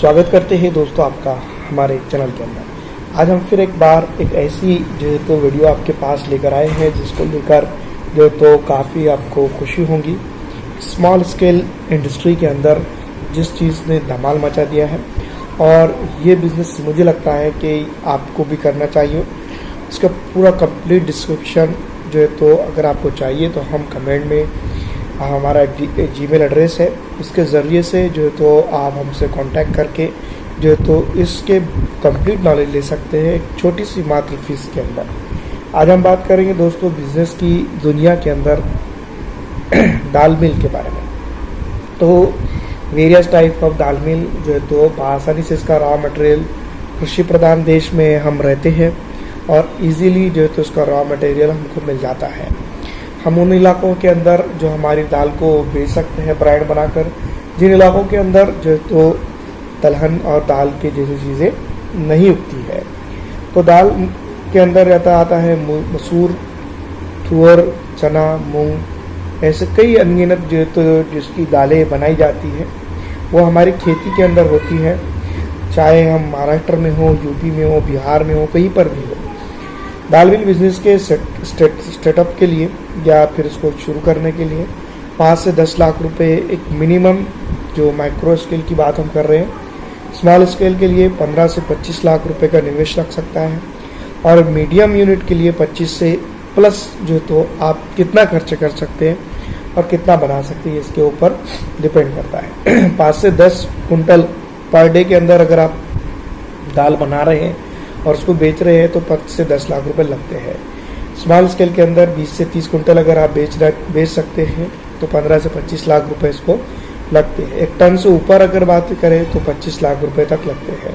स्वागत करते हैं दोस्तों आपका हमारे चैनल के अंदर। आज हम फिर एक बार एक ऐसी जो है तो वीडियो आपके पास लेकर आए हैं जिसको लेकर जो है तो काफ़ी आपको खुशी होगी। स्मॉल स्केल इंडस्ट्री के अंदर जिस चीज़ ने धमाल मचा दिया है और ये बिज़नेस मुझे लगता है कि आपको भी करना चाहिए। इसका पूरा कंप्लीट डिस्क्रिप्शन जो है तो अगर आपको चाहिए तो हम कमेंट में हमारा जीमेल एड्रेस है, इसके ज़रिए से जो है तो आप हमसे कांटेक्ट करके जो है तो इसके कंप्लीट नॉलेज ले सकते हैं एक छोटी सी मात्र फीस के अंदर। आज हम बात करेंगे दोस्तों बिज़नेस की दुनिया के अंदर दाल मिल के बारे में। तो वेरियस टाइप ऑफ दाल मिल जो है तो आसानी से इसका रॉ मटेरियल कृषि प्रधान देश में हम रहते हैं और इजीली जो है तो इसका रॉ मटेरियल हमको मिल जाता है। हम उन इलाकों के अंदर जो हमारी दाल को बेच सकते हैं ब्रांड बनाकर, जिन इलाकों के अंदर जो है तो दलहन और दाल की जैसी चीज़ें नहीं उगती है। तो दाल के अंदर रहता आता है मसूर, तुअर, चना, मूंग, ऐसे कई अनगिनत जो है तो जिसकी दालें बनाई जाती है वो हमारी खेती के अंदर होती है, चाहे हम महाराष्ट्र में हो, यूपी में हो, बिहार में हो, कहीं पर भी हो। दाल मिल बिजनेस के स्टार्टअप के लिए या फिर इसको शुरू करने के लिए 5 से 10 लाख रुपए एक मिनिमम, जो माइक्रो स्केल की बात हम कर रहे हैं, स्मॉल स्केल के लिए 15 से 25 लाख रुपए का निवेश लग सकता है और मीडियम यूनिट के लिए 25 से प्लस जो तो आप कितना खर्च कर सकते हैं और कितना बना सकते हैं इसके ऊपर डिपेंड करता है। 5 से 10 कुंटल पर डे के अंदर अगर आप दाल बना रहे हैं और उसको बेच रहे हैं तो 5 से 10 लाख रुपए लगते हैं। स्मॉल स्केल के अंदर 20 से 30 कुंटल अगर आप बेच सकते हैं तो 15 से 25 लाख रुपए इसको लगते हैं। 1 टन से ऊपर अगर बात करें तो 25 लाख रुपए तक लगते हैं।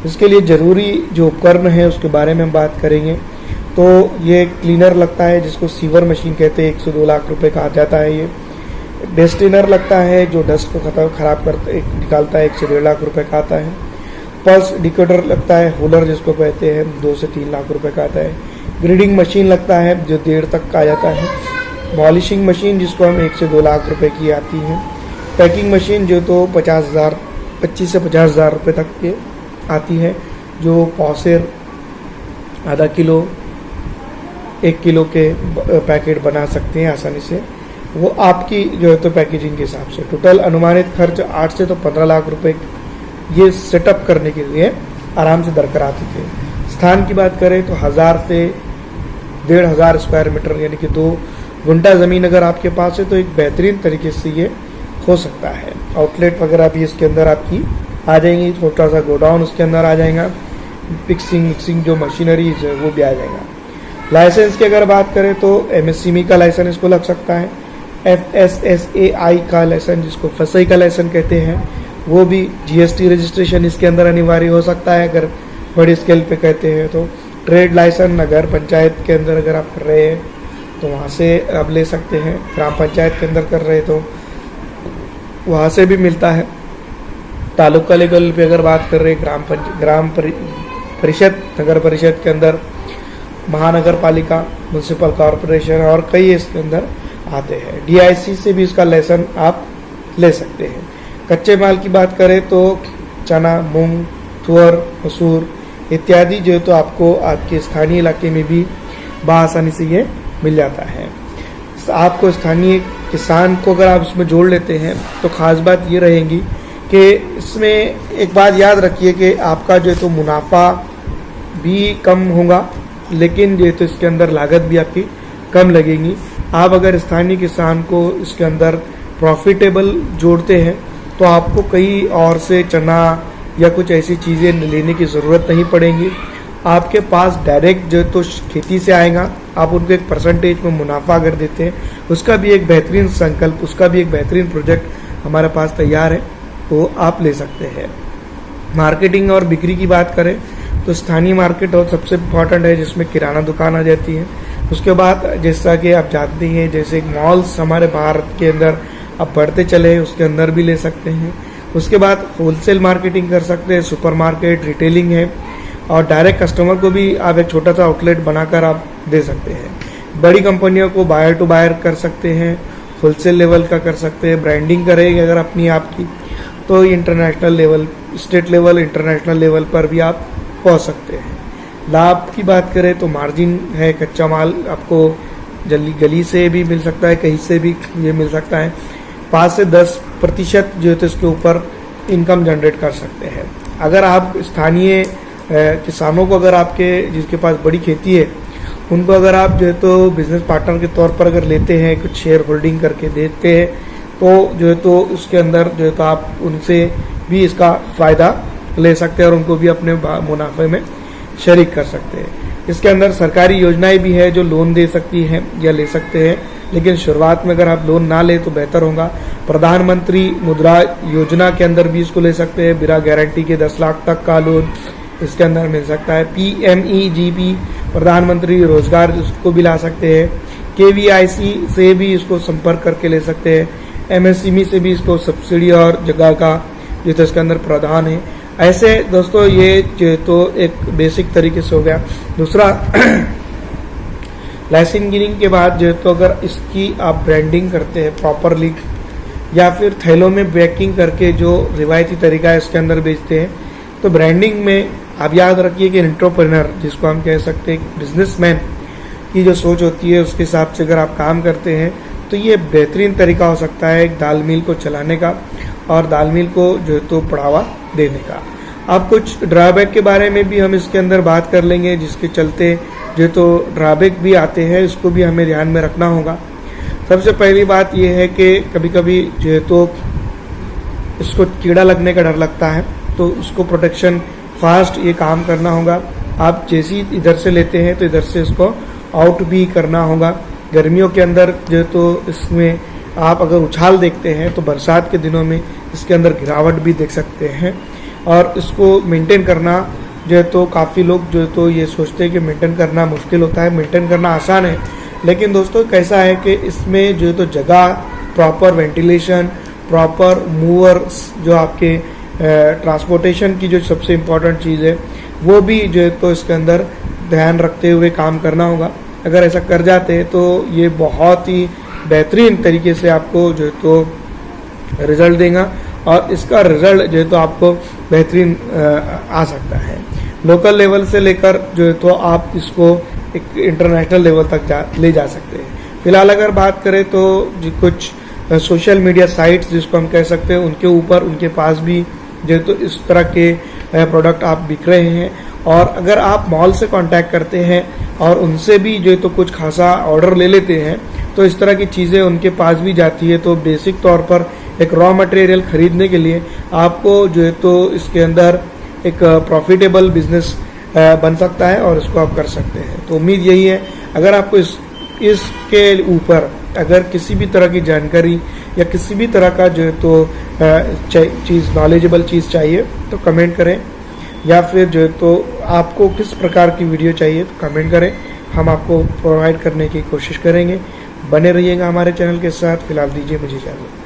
इसके लिए ज़रूरी जो उपकरण है उसके बारे में हम बात करेंगे। तो ये क्लीनर लगता है जिसको सीवर मशीन कहते हैं, 1 से 2 लाख रुपए का आ जाता है। ये डेस्टिनर लगता है जो डस्ट को खराब करते निकालता है, 1 से 1.5 लाख रुपए का आता है। पल्स डिकोडर लगता है, होलर जिसको कहते हैं, 2 से 3 लाख रुपए का आता है। ग्रेडिंग मशीन लगता है जो 1.5 तक का आ जाता है। पॉलिशिंग मशीन जिसको हम 1 से 2 लाख रुपए की आती है। पैकिंग मशीन जो तो 25 से 50,000 रुपये तक के आती है, जो पौसेर आधा किलो 1 किलो के पैकेट बना सकते हैं आसानी से। वो आपकी जो है तो पैकेजिंग के हिसाब से टोटल अनुमानित खर्च 8 से तो 15 लाख रुपए ये सेटअप करने के लिए आराम से दरकार आते थे। स्थान की बात करें तो 1000 से 1500 स्क्वायर मीटर यानी कि 2 गुंठा ज़मीन अगर आपके पास है तो एक बेहतरीन तरीके से ये हो सकता है। आउटलेट वगैरह भी इसके अंदर आपकी आ जाएंगी, छोटा सा गोडाउन उसके अंदर आ जाएगा, मिक्सिंग जो मशीनरी है वो भी आ जाएगा। लाइसेंस की अगर बात करें तो MSCME का लाइसेंस इसको लग सकता है, FSSAI का लाइसेंस जिसको फसई का लाइसेंस कहते हैं वो भी, GST रजिस्ट्रेशन इसके अंदर अनिवार्य हो सकता है अगर बड़ी स्केल पे कहते हैं तो। ट्रेड लाइसेंस नगर पंचायत के अंदर अगर आप कर रहे हैं तो वहाँ से आप ले सकते हैं, ग्राम पंचायत के अंदर कर रहे हैं तो वहाँ से भी मिलता है। तालुका लेवल पे अगर बात कर रहे हैं ग्राम परिषद, नगर परिषद के अंदर, महानगर पालिका, म्यूनसिपल कॉरपोरेशन और कई इसके अंदर आते हैं। DIC से भी इसका लाइसेंस आप ले सकते हैं। कच्चे माल की बात करें तो चना, मूंग, तुअर, मसूर इत्यादि जो है तो आपको आपके स्थानीय इलाके में भी बआसानी से ये मिल जाता है। आपको स्थानीय किसान को अगर आप इसमें जोड़ लेते हैं तो ख़ास बात ये रहेगी कि इसमें एक बात याद रखिए कि आपका जो है तो मुनाफा भी कम होगा, लेकिन जो है तो इसके अंदर लागत भी आपकी कम लगेगी। आप अगर स्थानीय किसान को इसके अंदर प्रॉफिटेबल जोड़ते हैं तो आपको कहीं और से चना या कुछ ऐसी चीज़ें लेने की ज़रूरत नहीं पड़ेगी। आपके पास डायरेक्ट जो तो खेती से आएगा, आप उनको एक परसेंटेज में मुनाफा अगर देते हैं, उसका भी एक बेहतरीन संकल्प, उसका भी एक बेहतरीन प्रोजेक्ट हमारे पास तैयार है, वो आप ले सकते हैं। मार्केटिंग और बिक्री की बात करें तो स्थानीय मार्केट और सबसे इम्पॉर्टेंट है जिसमें किराना दुकान आ जाती है। उसके बाद जैसा कि आप जानते हैं जैसे मॉल्स हमारे भारत के अंदर अब बढ़ते चले, उसके अंदर भी ले सकते हैं। उसके बाद होलसेल मार्केटिंग कर सकते हैं, सुपरमार्केट, रिटेलिंग है और डायरेक्ट कस्टमर को भी आप एक छोटा सा आउटलेट बनाकर आप दे सकते हैं। बड़ी कंपनियों को बायर टू बायर कर सकते हैं, होलसेल लेवल का कर सकते हैं, ब्रांडिंग करेंगे अगर अपनी आपकी तो international level, state level, international level पर भी आप पहुंच सकते हैं। लाभ की बात करें तो मार्जिन है, कच्चा माल आपको जल्दी गली से भी मिल सकता है, कहीं से भी ये मिल सकता है। 5 से 10% जो है तो इसके ऊपर इनकम जनरेट कर सकते हैं। अगर आप स्थानीय किसानों को, अगर आपके जिसके पास बड़ी खेती है, उनको अगर आप जो है तो बिजनेस पार्टनर के तौर पर अगर लेते हैं, कुछ शेयर होल्डिंग करके देते हैं, तो जो है तो उसके अंदर जो है तो आप उनसे भी इसका फ़ायदा ले सकते हैं और उनको भी अपने मुनाफे में शरीक कर सकते हैं। इसके अंदर सरकारी योजनाएं भी है जो लोन दे सकती हैं या ले सकते हैं, लेकिन शुरुआत में अगर आप लोन ना ले तो बेहतर होगा। प्रधानमंत्री मुद्रा योजना के अंदर भी इसको ले सकते हैं, बिना गारंटी के 10 लाख तक का लोन इसके अंदर मिल सकता है। PMEGP प्रधानमंत्री रोजगार, उसको भी ला सकते हैं। KVIC से भी इसको संपर्क करके ले सकते हैं। MSME से भी इसको सब्सिडी और जगह का जो तो इसके अंदर प्रावधान है। ऐसे दोस्तों ये जो तो एक बेसिक तरीके से हो गया। दूसरा लाइसेंसिंग के बाद जो तो अगर इसकी आप ब्रांडिंग करते हैं प्रॉपरली या फिर थैलों में पैकिंग करके जो रिवायती तरीका है इसके अंदर बेचते हैं, तो ब्रांडिंग में आप याद रखिए कि एंटरप्रेन्योर, जिसको हम कह सकते हैं बिजनेसमैन की जो सोच होती है, उसके हिसाब से अगर आप काम करते हैं तो ये बेहतरीन तरीका हो सकता है एक दाल मिल को चलाने का और दाल मिल को जो तो बढ़ावा देने का। अब कुछ ड्रॉबैक के बारे में भी हम इसके अंदर बात कर लेंगे, जिसके चलते जो तो ड्रॉबैक भी आते हैं, इसको भी हमें ध्यान में रखना होगा। सबसे पहली बात यह है कि कभी कभी जो है तो इसको कीड़ा लगने का डर लगता है, तो उसको प्रोटेक्शन फास्ट ये काम करना होगा। आप जैसी इधर से लेते हैं तो इधर से इसको आउट भी करना होगा। गर्मियों के अंदर जो तो इसमें आप अगर उछाल देखते हैं तो बरसात के दिनों में इसके अंदर गिरावट भी देख सकते हैं। और इसको मेंटेन करना जो है तो काफ़ी लोग जो है तो ये सोचते हैं कि मेंटेन करना मुश्किल होता है, मेंटेन करना आसान है, लेकिन दोस्तों कैसा है कि इसमें जो है तो जगह, प्रॉपर वेंटिलेशन, प्रॉपर मूवर्स, जो आपके ट्रांसपोर्टेशन की जो सबसे इम्पोर्टेंट चीज़ है, वो भी जो है तो इसके अंदर ध्यान रखते हुए काम करना होगा। अगर ऐसा कर जाते हैं तो ये बहुत ही बेहतरीन तरीके से आपको जो है तो रिजल्ट देगा और इसका रिजल्ट जो है तो आपको बेहतरीन आ सकता है। लोकल लेवल से लेकर जो है तो आप इसको एक इंटरनेशनल लेवल तक ले जा सकते हैं। फिलहाल अगर बात करें तो कुछ सोशल मीडिया साइट्स जिसको हम कह सकते हैं, उनके ऊपर उनके पास भी जो है तो इस तरह के प्रोडक्ट आप बिक रहे हैं। और अगर आप मॉल से कांटेक्ट करते हैं और उनसे भी जो है तो कुछ खासा ऑर्डर ले लेते हैं, तो इस तरह की चीज़ें उनके पास भी जाती है। तो बेसिक तौर पर एक रॉ मटेरियल खरीदने के लिए आपको जो है तो इसके अंदर एक प्रॉफिटेबल बिजनेस बन सकता है और इसको आप कर सकते हैं। तो उम्मीद यही है, अगर आपको इसके ऊपर अगर किसी भी तरह की जानकारी या किसी भी तरह का जो है तो चीज़, नॉलेजेबल चीज़ चाहिए तो कमेंट करें, या फिर जो है तो आपको किस प्रकार की वीडियो चाहिए तो कमेंट करें, हम आपको प्रोवाइड करने की कोशिश करेंगे। बने रहिएगा हमारे चैनल के साथ। फिलहाल दीजिए मुझे इजाज़त।